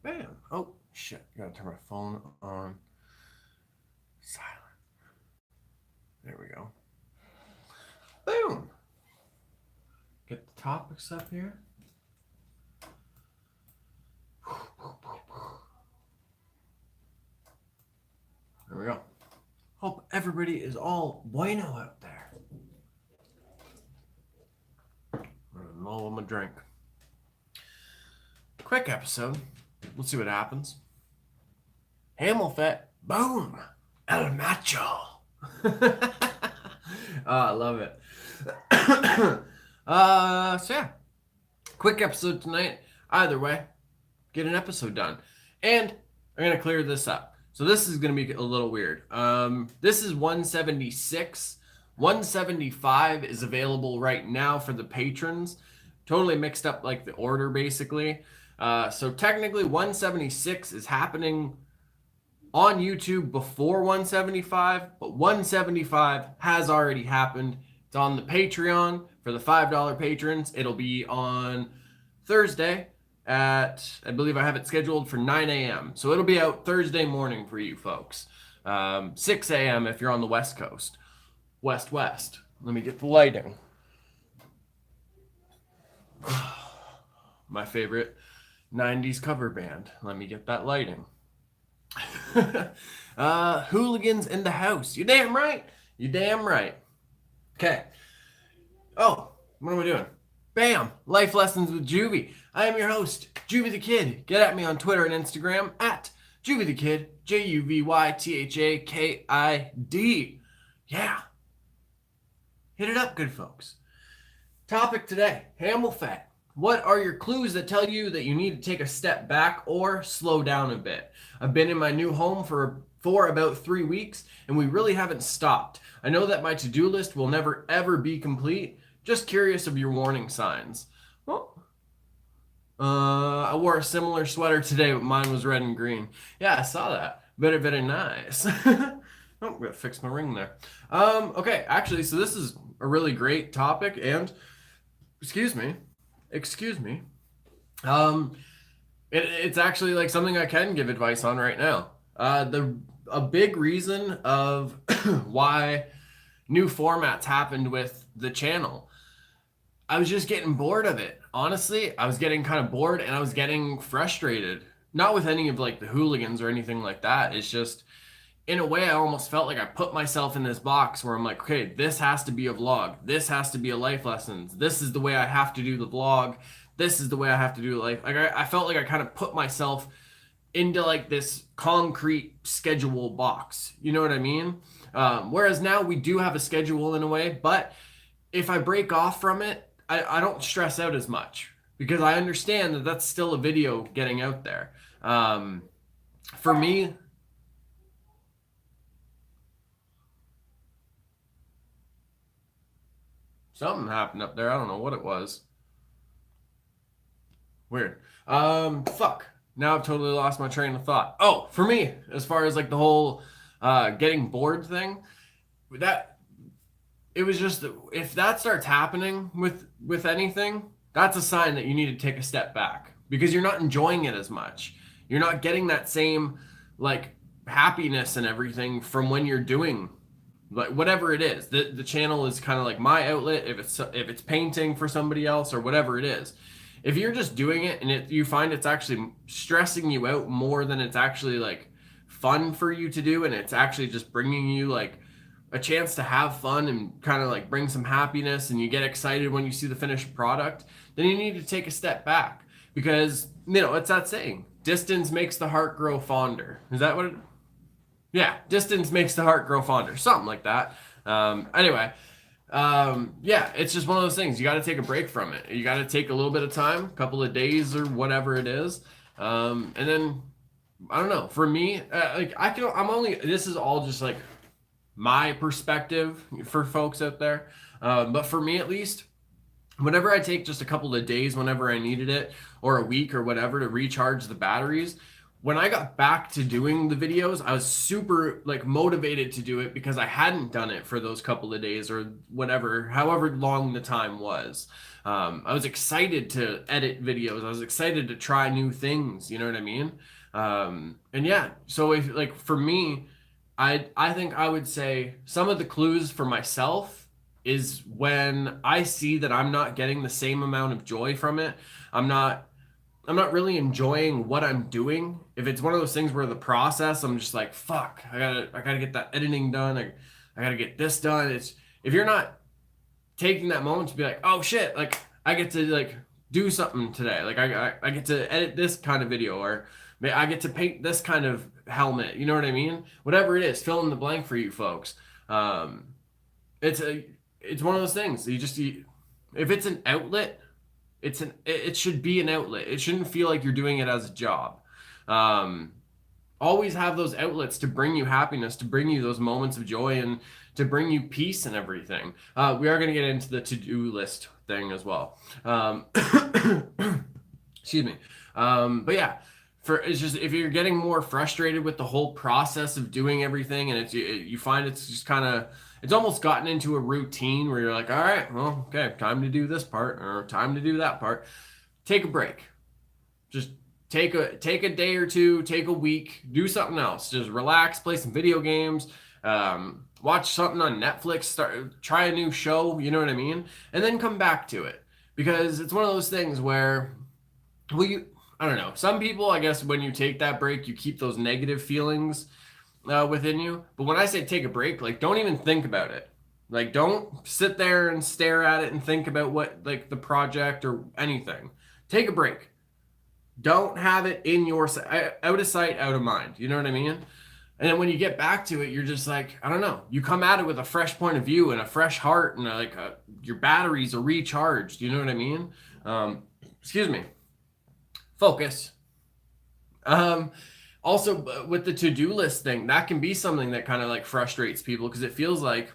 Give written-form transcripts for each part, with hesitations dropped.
Bam. Oh, shit. Gotta turn my phone on silent. There we go. Boom. Get the topics up here. There we go. Hope everybody is all bueno out there. I'm gonna mull my drink. Quick episode. Let's see what happens. Hamilfet. Boom. El Macho. I love it. So yeah. Quick episode tonight. Either way, get an episode done. And I'm going to clear this up. So this is going to be a little weird. This is 176. 175 is available right now for the patrons. Totally mixed up like the order basically. So technically 176 is happening on YouTube before 175, but 175 has already happened. It's on the Patreon for the $5 patrons. It'll be on Thursday at, I believe I have it scheduled for 9 a.m. So it'll be out Thursday morning for you folks. 6 a.m. if you're on the West Coast. West. Let me get the lighting. My favorite 90s cover band. Let me get that lighting. Hooligans in the house. You damn right. Okay. Oh, what am I doing? Bam! Life lessons with Juvy. I am your host, JuvyThaKid. Get at me on Twitter and Instagram at JuvyThaKid. JuvyThaKid. Yeah. Hit it up, good folks. Topic today, Hamilfet. What are your clues that tell you that you need to take a step back or slow down a bit? I've been in my new home for about 3 weeks, and we really haven't stopped. I know that my to-do list will never, ever be complete. Just curious of your warning signs. Well, I wore a similar sweater today, but mine was red and green. Yeah, I saw that. Very nice. Oh, I'm gonna fix my ring there. Okay, actually, so this is a really great topic, and excuse me. It's actually like something I can give advice on right now. A big reason of why new formats happened with the channel. I was just getting bored of it. Honestly, I was getting kind of bored and I was getting frustrated. Not with any of like the hooligans or anything like that. It's just, in a way, I almost felt like I put myself in this box where I'm like, okay, this has to be a vlog. This has to be a life lessons. This is the way I have to do the vlog. This is the way I have to do life. Like I felt like I kind of put myself into like this concrete schedule box. You know what I mean? Whereas now we do have a schedule in a way, but if I break off from it, I don't stress out as much because I understand that that's still a video getting out there. For me, something happened up there. I don't know what it was. Weird. Fuck. Now I've totally lost my train of thought. Oh, for me, as far as like the whole getting bored thing, that it was just if that starts happening with anything, that's a sign that you need to take a step back because you're not enjoying it as much. You're not getting that same like happiness and everything from when you're doing like whatever it is. The channel is kind of like my outlet if it's painting for somebody else or whatever it is. If you're just doing it and you find it's actually stressing you out more than it's actually like fun for you to do and it's actually just bringing you like a chance to have fun and kind of like bring some happiness and you get excited when you see the finished product, then you need to take a step back because, you know, it's that saying, distance makes the heart grow fonder. Is that what it? Yeah, distance makes the heart grow fonder. Something like that. Anyway. Yeah, it's just one of those things. You got to take a break from it. You got to take a little bit of time, a couple of days or whatever it is. And then I don't know, for me, this is all just like my perspective for folks out there. But for me, at least, whenever I take just a couple of days, whenever I needed it or a week or whatever to recharge the batteries, when I got back to doing the videos, I was super like motivated to do it because I hadn't done it for those couple of days or whatever, however long the time was. I was excited to edit videos. I was excited to try new things. You know what I mean? And yeah, so if like for me, I think I would say some of the clues for myself is when I see that I'm not getting the same amount of joy from it. I'm not I'm not really enjoying what I'm doing. If it's one of those things where the process, I'm just like, fuck, I gotta get that editing done. I gotta get this done. It's if you're not taking that moment to be like, oh shit, like I get to like do something today. Like I get to edit this kind of video, or I get to paint this kind of helmet. You know what I mean? Whatever it is, fill in the blank for you folks. Um, it's a it's one of those things. If it's an outlet, it should be an outlet. It shouldn't feel like you're doing it as a job. Um, Always have those outlets to bring you happiness, to bring you those moments of joy, and to bring you peace and everything. We are going to get into the to-do list thing as well. Excuse me. But yeah, it's just if you're getting more frustrated with the whole process of doing everything, and you find it's just kind of it's almost gotten into a routine where you're like, all right, well, okay, time to do this part or time to do that part. Take a break. Just take a day or two, take a week, do something else. Just relax, play some video games, watch something on Netflix, try a new show. You know what I mean? And then come back to it because it's one of those things where, well, I don't know. Some people, I guess, when you take that break, you keep those negative feelings within you. But when I say take a break, like don't even think about it. Like don't sit there and stare at it and think about what like the project or anything. Take a break. Don't have it in your out of sight, out of mind. You know what I mean? And then when you get back to it, you're just like, I don't know. You come at it with a fresh point of view and a fresh heart, and your batteries are recharged. You know what I mean? Excuse me. Focus. Also, with the to-do list thing, that can be something that kind of like frustrates people because it feels like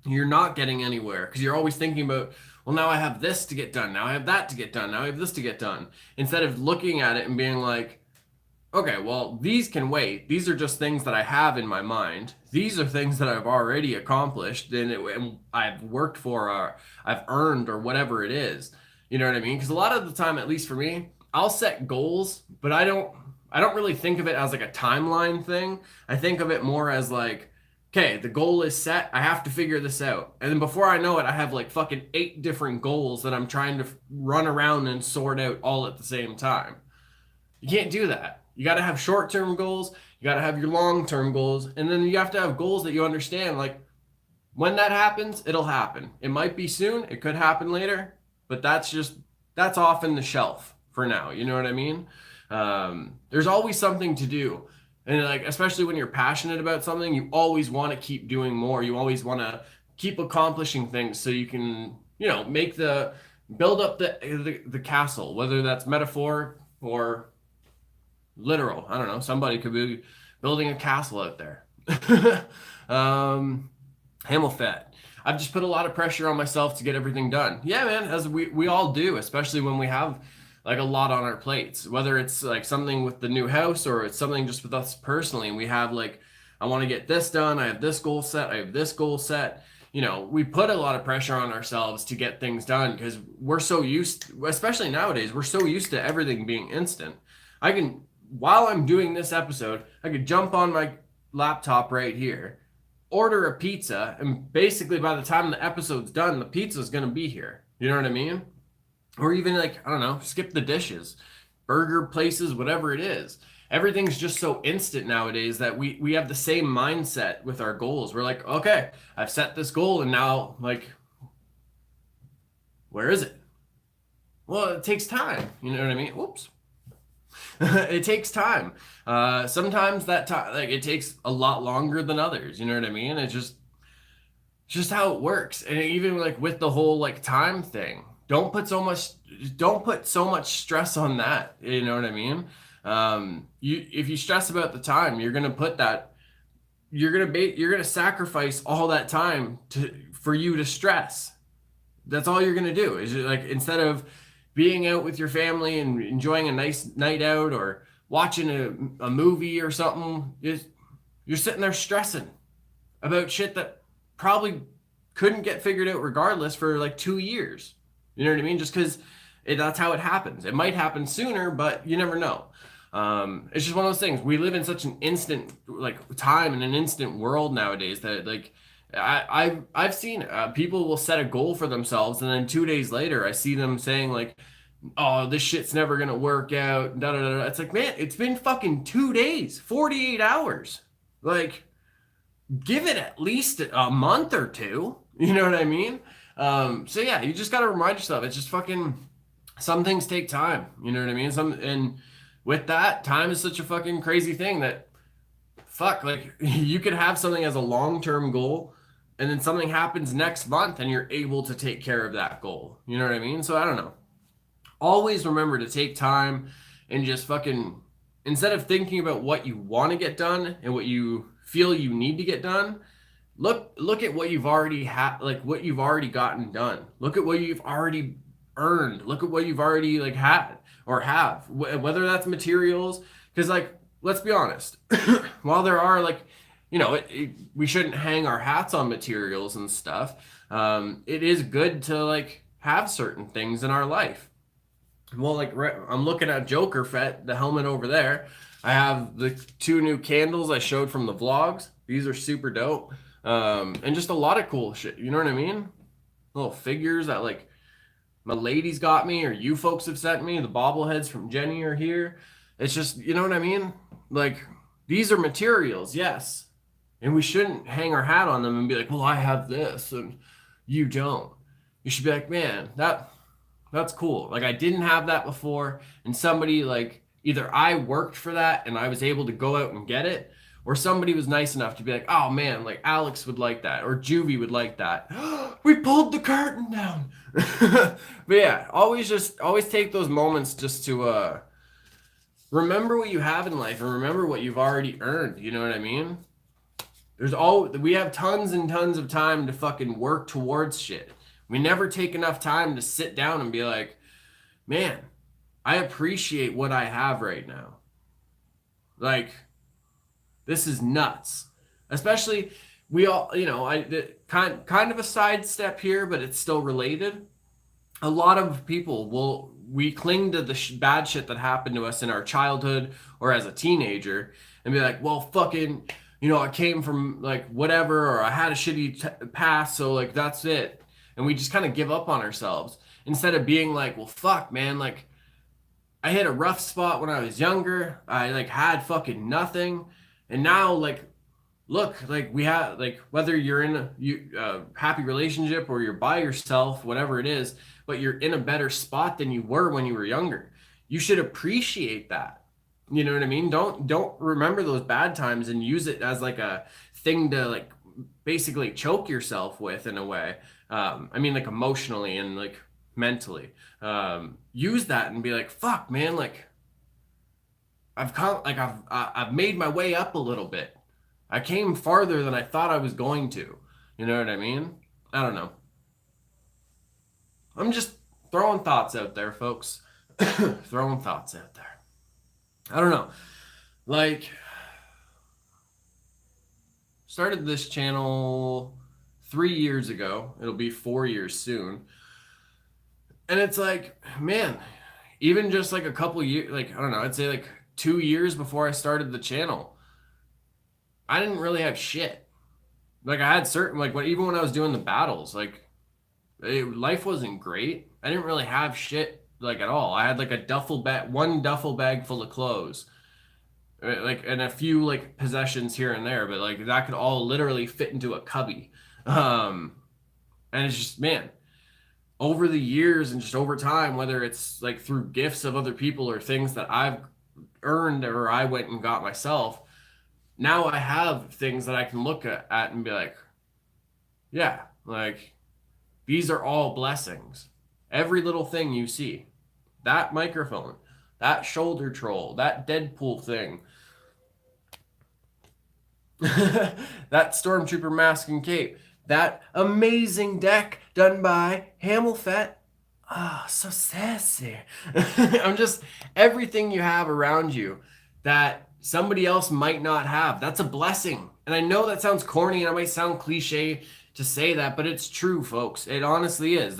you're not getting anywhere because you're always thinking about, well, now I have this to get done. Now I have that to get done. Now I have this to get done. Instead of looking at it and being like, okay, well, these can wait. These are just things that I have in my mind. These are things that I've already accomplished and I've worked for or I've earned or whatever it is. You know what I mean? Because a lot of the time, at least for me, I'll set goals, but I don't really think of it as like a timeline thing. I think of it more as like, okay, the goal is set. I have to figure this out. And then before I know it, I have like fucking 8 different goals that I'm trying to run around and sort out all at the same time. You can't do that. You got to have short-term goals. You got to have your long-term goals. And then you have to have goals that you understand. Like when that happens, it'll happen. It might be soon. It could happen later. But that's off in the shelf for now. You know what I mean? There's always something to do. And like, especially when you're passionate about something, you always want to keep doing more. You always want to keep accomplishing things so you can, build up the castle, whether that's metaphor or literal. I don't know. Somebody could be building a castle out there. Hamilfet. I've just put a lot of pressure on myself to get everything done. Yeah, man, as we all do, especially when we have like a lot on our plates, whether it's like something with the new house or it's something just with us personally. And we have like, I want to get this done. I have this goal set. I have this goal set. We put a lot of pressure on ourselves to get things done because we're so especially nowadays, we're so used to everything being instant. While I'm doing this episode, I could jump on my laptop right here, order a pizza, and basically by the time the episode's done, the pizza's going to be here. You know what I mean? Or even like, I don't know, skip the dishes, burger places, whatever it is. Everything's just so instant nowadays that we have the same mindset with our goals. We're like, okay, I've set this goal and now like, where is it? Well, it takes time. You know what I mean? Whoops. It takes time. Sometimes that time, like it takes a lot longer than others. You know what I mean? It's just how it works. And even like with the whole like time thing, don't put so much stress on that. You know what I mean? If you stress about the time, you're gonna sacrifice all that time for you to stress. That's all you're gonna do is like instead of being out with your family and enjoying a nice night out or watching a movie or something, you're sitting there stressing about shit that probably couldn't get figured out regardless for like 2 years. You know what I mean? Just because that's how it happens. It might happen sooner, but you never know. It's just one of those things. We live in such an instant like time and an instant world nowadays that like I've seen people will set a goal for themselves and then 2 days later I see them saying like, oh, this shit's never gonna work out. Da, da, da, da. It's like, man, it's been fucking 2 days, 48 hours. Like, give it at least a month or two. You know what I mean? So yeah, you just gotta remind yourself. It's just fucking. Some things take time. You know what I mean? And with that, time is such a fucking crazy thing that fuck, like you could have something as a long-term goal and then something happens next month and you're able to take care of that goal. You know what I mean? So I don't know. Always remember to take time and just fucking instead of thinking about what you want to get done and what you feel you need to get done, look at what you've already had, like what you've already gotten done. Look at what you've already earned. Look at what you've already like had or have, whether that's materials. Because like, let's be honest, while there are like, you know, we shouldn't hang our hats on materials and stuff. It is good to like have certain things in our life. Well, like I'm looking at Joker Fett, the helmet over there. I have the 2 new candles I showed from the vlogs. These are super dope. And just a lot of cool shit. You know what I mean? Little figures that like my ladies got me or you folks have sent me. The bobbleheads from Jenny are here. It's just, you know what I mean? Like these are materials, yes. And we shouldn't hang our hat on them and be like, well, I have this and you don't. You should be like, man, that's cool. Like I didn't have that before. And somebody like either I worked for that and I was able to go out and get it, or somebody was nice enough to be like, oh man, like Alex would like that, or Juvy would like that. We pulled the curtain down. But yeah, always take those moments just to remember what you have in life and remember what you've already earned. You know what I mean? We have tons and tons of time to fucking work towards shit. We never take enough time to sit down and be like, man, I appreciate what I have right now. Like, this is nuts. Especially, we all, you know, kind of a sidestep here, but it's still related. A lot of people we cling to the bad shit that happened to us in our childhood or as a teenager and be like, well, fucking, you know, I came from like whatever, or I had a shitty past, so like that's it. And we just kind of give up on ourselves instead of being like, well, fuck, man, like I hit a rough spot when I was younger. I like had fucking nothing. And now like, look, like we have like, whether you're in a happy relationship or you're by yourself, whatever it is, but you're in a better spot than you were when you were younger. You should appreciate that. You know what I mean? Don't remember those bad times and use it as like a thing to like basically choke yourself with in a way. I mean, like emotionally and like mentally. Use that and be like, fuck, man, like I've made my way up a little bit. I came farther than I thought I was going to. You know what I mean? I don't know. I'm just throwing thoughts out there, folks. Throwing thoughts out there. I don't know. Like, started this channel 3 years ago. It'll be 4 years soon. And it's like, man, even just like a couple years, like, I don't know, I'd say like 2 years before I started the channel, I didn't really have shit. Like I had certain, like even when I was doing the battles, like life wasn't great. I didn't really have shit like at all. I had like one duffel bag full of clothes, like, and a few like possessions here and there, but like that could all literally fit into a cubby. And it's just, man, over the years and just over time, whether it's like through gifts of other people or things that I've earned or I went and got myself, now I have things that I can look at and be like, yeah, like these are all blessings. Every little thing you see, that microphone, that shoulder troll, that Deadpool thing, that Stormtrooper mask and cape, that amazing deck done by Hamilfet. Ah, oh, so sassy. I'm just, everything you have around you that somebody else might not have, that's a blessing. And I know that sounds corny and it might sound cliche to say that, but it's true, folks. It honestly is.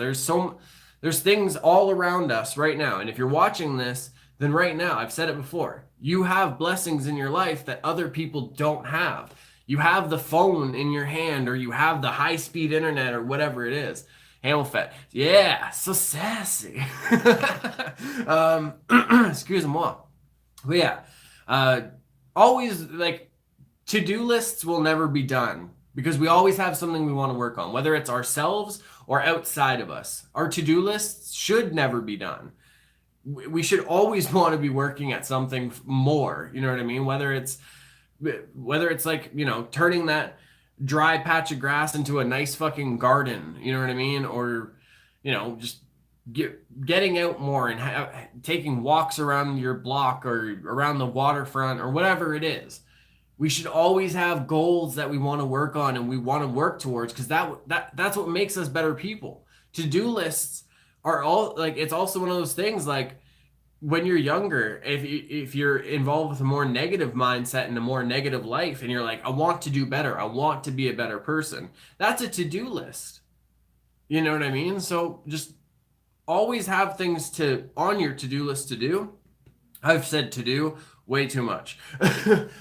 There's things all around us right now. And if you're watching this, then right now, I've said it before, you have blessings in your life that other people don't have. You have the phone in your hand, or you have the high-speed internet, or whatever it is. Hamilfet. Yeah, so sassy. Excuse-moi. But yeah, always, like, to-do lists will never be done because we always have something we want to work on, whether it's ourselves or outside of us. Our to-do lists should never be done. We should always want to be working at something more, you know what I mean? Whether it's like, you know, turning that dry patch of grass into a nice fucking garden, you know what I mean? Or, you know, just getting out more and taking walks around your block or around the waterfront or whatever it is. We should always have goals that we want to work on and we want to work towards, because that's what makes us better people. To-do lists are all like, it's also one of those things like, when you're younger, if you're involved with a more negative mindset and a more negative life, and you're like, I want to do better, I want to be a better person, that's a to-do list. You know what I mean? So just always have things on your to-do list to do. I've said to do way too much.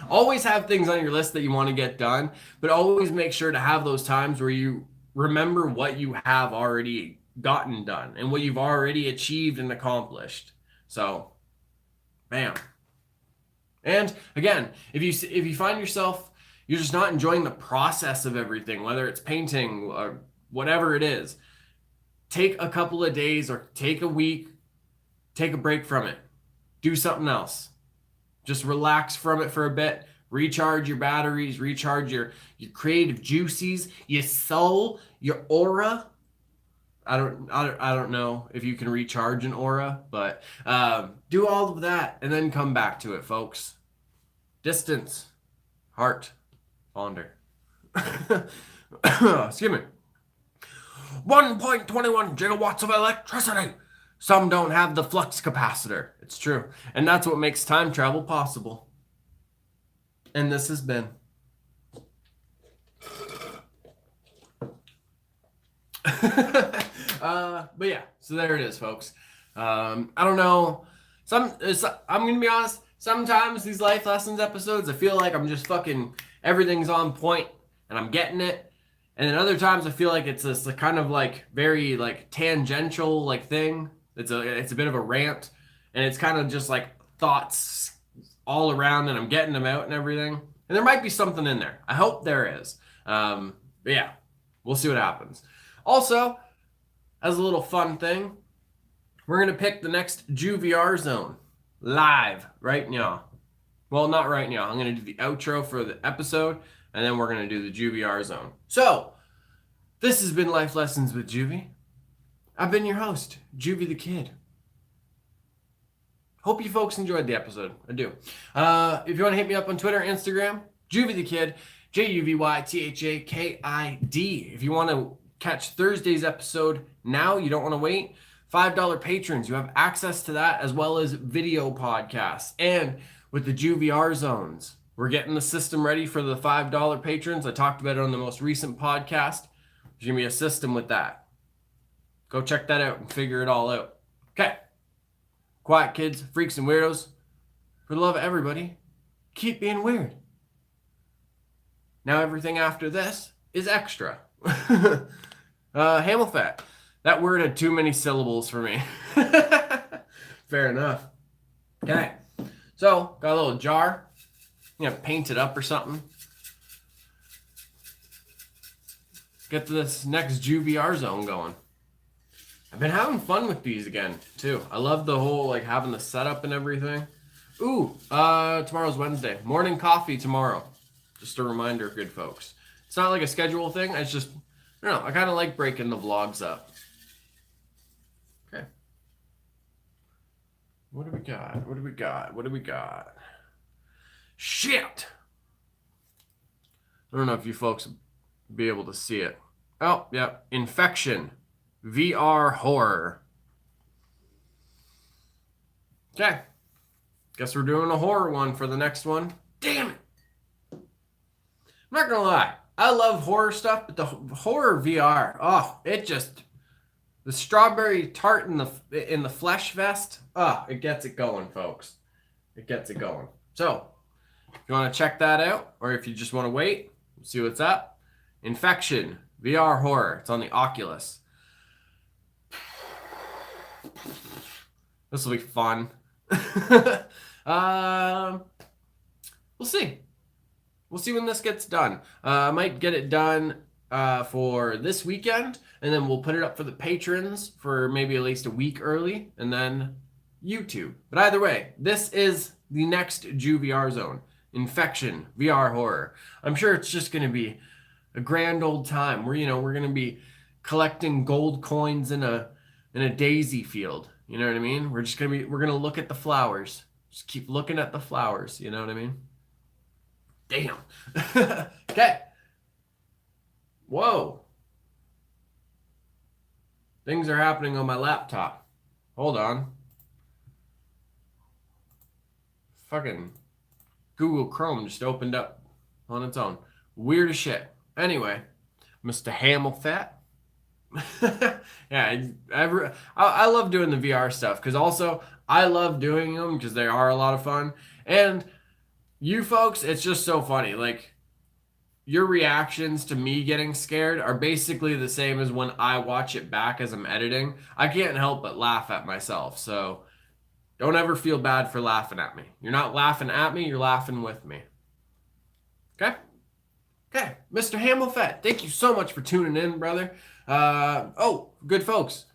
Always have things on your list that you want to get done, but always make sure to have those times where you remember what you have already gotten done and what you've already achieved and accomplished. So, bam. And again, if you find yourself, you're just not enjoying the process of everything, whether it's painting or whatever it is, take a couple of days or take a week, take a break from it. Do something else. Just relax from it for a bit. Recharge your batteries, recharge your creative juices, your soul, your aura. I don't know if you can recharge an aura, but do all of that and then come back to it, folks. Distance, heart, fonder. Excuse me. 1.21 gigawatts of electricity. Some don't have the flux capacitor. It's true. And that's what makes time travel possible. And this has been but yeah, so there it is, folks. I don't know. I'm gonna be honest. Sometimes these life lessons episodes, I feel like I'm just fucking everything's on point and I'm getting it. And then other times I feel like it's this kind of like very like tangential like thing. It's a bit of a rant, and it's kind of just like thoughts all around, and I'm getting them out and everything. And there might be something in there. I hope there is. But yeah, we'll see what happens. Also, as a little fun thing, we're going to pick the next JuvyR zone live right now. Well, not right now. I'm going to do the outro for the episode, and then we're going to do the JuvyR zone. So, this has been Life Lessons with Juvy. I've been your host, JuvyThaKid. Hope you folks enjoyed the episode. I do. If you want to hit me up on Twitter, Instagram, JuvyThaKid, JuvyThaKid. If you want to catch Thursday's episode now, you don't want to wait, $5 patrons, you have access to that as well as video podcasts. And with the JuvyR zones, we're getting the system ready for the $5 patrons. I talked about it on the most recent podcast. There's going to be a system with that. Go check that out and figure it all out. Okay. Quiet kids, freaks, and weirdos. For the love of everybody, keep being weird. Now everything after this is extra. Hamilfet. That word had too many syllables for me. Fair enough. Okay. So, got a little jar. You know, paint it up or something. Get this next JuvyR zone going. I've been having fun with these again, too. I love the whole, like, having the setup and everything. Ooh, tomorrow's Wednesday. Morning coffee tomorrow. Just a reminder, good folks. It's not like a schedule thing. It's just, I don't know. I kind of like breaking the vlogs up. Okay. What do we got? What do we got? What do we got? Shit! I don't know if you folks will be able to see it. Oh, yeah. Infection. VR horror. Okay. Guess we're doing a horror one for the next one. Damn it. I'm not gonna lie. I love horror stuff, but the horror VR, oh, it just, The strawberry tart in the flesh vest, it gets it going, folks. It gets it going. So, if you want to check that out, or if you just want to wait, see what's up. Infection, VR horror. It's on the Oculus. This will be fun. We'll see. We'll see when this gets done. I might get it done for this weekend, and then we'll put it up for the patrons for maybe at least a week early, and then YouTube. But either way, this is the next JuvyR zone. Infection, VR horror. I'm sure it's just going to be a grand old time. We're going to be collecting gold coins in a daisy field. You know what I mean? We're going to look at the flowers. Just keep looking at the flowers. You know what I mean? Damn. Okay. Whoa. Things are happening on my laptop. Hold on. Fucking Google Chrome just opened up on its own. Weird as shit. Anyway, Mr. Hamilfat. Yeah, I love doing the VR stuff because also I love doing them because they are a lot of fun. And you folks, it's just so funny. Like, your reactions to me getting scared are basically the same as when I watch it back as I'm editing. I can't help but laugh at myself. So don't ever feel bad for laughing at me. You're not laughing at me, you're laughing with me. Okay? Okay, Mr. Hamilfat, thank you so much for tuning in, brother. Good folks.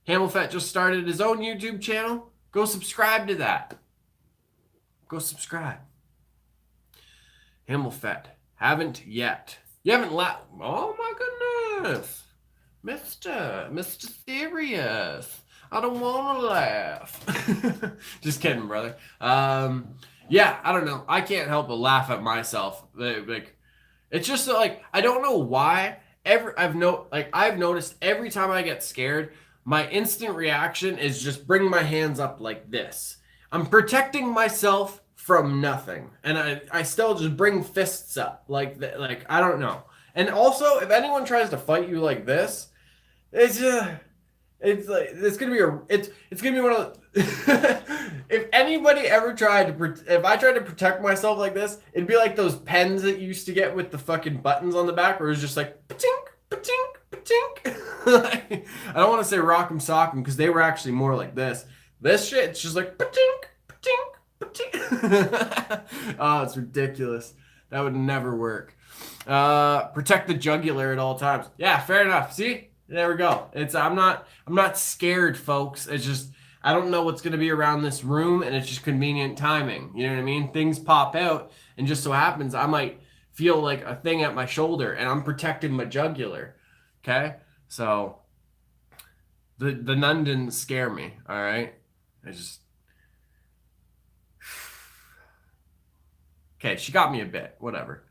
Hamilfat just started his own YouTube channel. Go subscribe to that. Go subscribe. Hamilfat, haven't yet. You haven't laughed. Oh my goodness. Mr. Serious. I don't want to laugh. Just kidding, brother. Yeah, I don't know. I can't help but laugh at myself. Like, it's just like, I don't know why. I've noticed every time I get scared, my instant reaction is just bring my hands up like this. I'm protecting myself from nothing, and I still just bring fists up like I don't know. And also, if anyone tries to fight you like this, it's gonna be one of the, if anybody ever if I tried to protect myself like this, it'd be like those pens that you used to get with the fucking buttons on the back where it was just like patink, patink, patink. I don't want to say rock'em sock'em because they were actually more like this. This shit, it's just like patink, patink, patink. Oh, it's ridiculous. That would never work. Protect the jugular at all times. Yeah, fair enough. See? There we go. I'm not scared, folks. It's just I don't know what's gonna be around this room, and it's just convenient timing. You know what I mean? Things pop out, and just so happens I might feel like a thing at my shoulder, and I'm protecting my jugular. Okay, so the nun didn't scare me. All right, okay. She got me a bit. Whatever.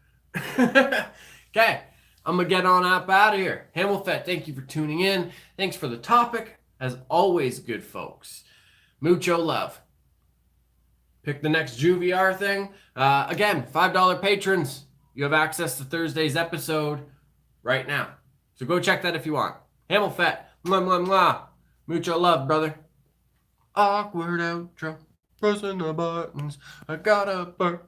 Okay. I'm going to get on up out of here. Hamilfat, thank you for tuning in. Thanks for the topic. As always, good folks. Mucho love. Pick the next JuvyR thing. Again, $5 patrons. You have access to Thursday's episode right now. So go check that if you want. Hamilfat, mwah, mwah, mwah. Mucho love, brother. Awkward outro. Pressing the buttons. I got a burn.